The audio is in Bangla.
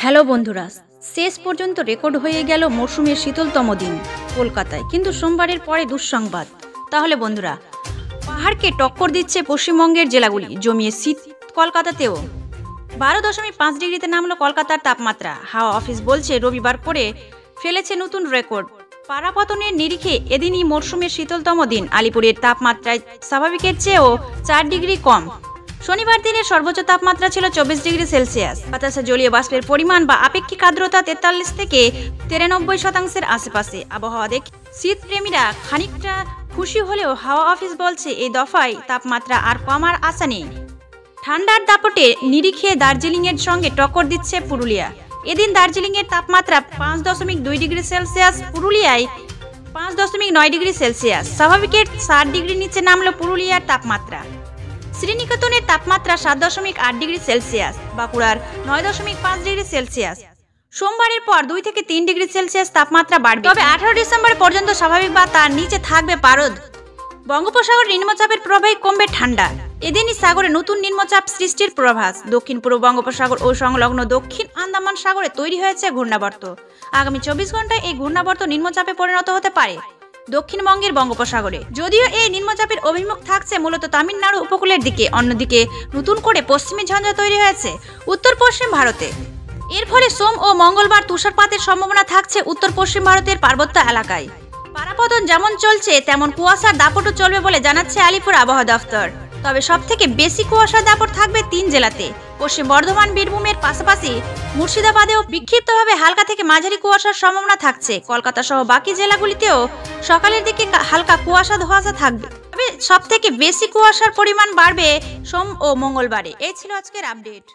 হ্যালো বন্ধুরা, শেষ পর্যন্ত রেকর্ড হয়ে গেল মরশুমের শীতলতম দিন কলকাতায়। কিন্তু সোমবারের পরে দুঃসংবাদ। তাহলে বন্ধুরা, পাহাড়কে টক্কর দিচ্ছে পশ্চিমবঙ্গের জেলাগুলি, জমিয়ে শীত কলকাতাতেও। 12.5 ডিগ্রিতে নামলো কলকাতার তাপমাত্রা। হাওয়া অফিস বলছে রবিবার করে ফেলেছে নতুন রেকর্ড। পারাপতনের নিরিখে এদিনই মরশুমের শীতলতম দিন। আলিপুরের তাপমাত্রায় স্বাভাবিকের চেয়েও 4 ডিগ্রি কম। শনিবার দিনের সর্বোচ্চ তাপমাত্রা ছিল 24 ডিগ্রি সেলসিয়াস। বাতাসে জলীয় বাষ্পের পরিমাণ বা আপেক্ষিক আর্দ্রতা 43 থেকে 93% আশেপাশে। আবহাওয়া দেখে শীতপ্রেমীরা খানিকটা খুশি হলেও হাওয়া অফিস বলছে এই দফায় তাপমাত্রা আর কমার আশা নেই। ঠান্ডার দাপটে নিরিখে দার্জিলিংয়ের সঙ্গে টক্কর দিচ্ছে পুরুলিয়া। এদিন দার্জিলিংয়ের তাপমাত্রা 5.2 ডিগ্রি সেলসিয়াস, পুরুলিয়ায় 5.9 ডিগ্রি সেলসিয়াস। স্বাভাবিকের 7 ডিগ্রি নিচে নামলো পুরুলিয়ার তাপমাত্রা। শ্রীনিকেতনের তাপমাত্রা 7.8 ডিগ্রি সেলসিয়াস, বাঁকুড়ার 9.5 ডিগ্রি সেলসিয়াস। সোমবারের পর 2 থেকে 3 ডিগ্রি সেলসিয়াস তাপমাত্রা বাড়বে, তবে 18 ডিসেম্বর পর্যন্ত স্বাভাবিক বা তার নিচে থাকবে পারদ। বঙ্গোপসাগর নিম্নচাপের প্রবাহে কমবে ঠান্ডা। এদিনই সাগরে নতুন নিম্নচাপ সৃষ্টির পূর্বাভাস। দক্ষিণ পূর্ব বঙ্গোপসাগর ও সংলগ্ন দক্ষিণ আন্দামান সাগরে তৈরি হয়েছে ঘূর্ণাবর্ত। আগামী 24 ঘন্টায় এই ঘূর্ণাবর্ত নিম্নচাপে পরিণত হতে পারে দক্ষিণবঙ্গের বঙ্গোপসাগরে। যদিও এই নিম্নচাপের অভিমুখ থাকছে মূলত তামিলনাড়ু উপকূলের দিকে, অন্যদিকে নতুন করে পশ্চিমী ঝঞ্ঝা তৈরি হয়েছে উত্তর পশ্চিম ভারতে। এর ফলে সোম ও মঙ্গলবার তুষারপাতের সম্ভাবনা থাকছে উত্তর পশ্চিম ভারতের পার্বত্য এলাকায়। পারাপতন যেমন চলছে তেমন কুয়াশার দাপটও চলবে বলে জানাচ্ছে আলিপুর আবহাওয়া দফতর। তবে সবথেকে বেশি কুয়াশার দাপট থাকবে 3 জেলাতে। পশ্চিম বর্ধমান, বীরভূমের পাশাপাশি মুর্শিদাবাদেও বিক্ষিপ্তভাবে হালকা থেকে মাঝারি কুয়াশার সম্ভাবনা থাকছে। কলকাতা সহ বাকি জেলাগুলিতেও সকালের দিকে হালকা কুয়াশা ধোঁয়াশা থাকবে। তবে সবথেকে বেশি কুয়াশার পরিমাণ বাড়বে সোম ও মঙ্গলবারে। এই ছিল আজকের আপডেট।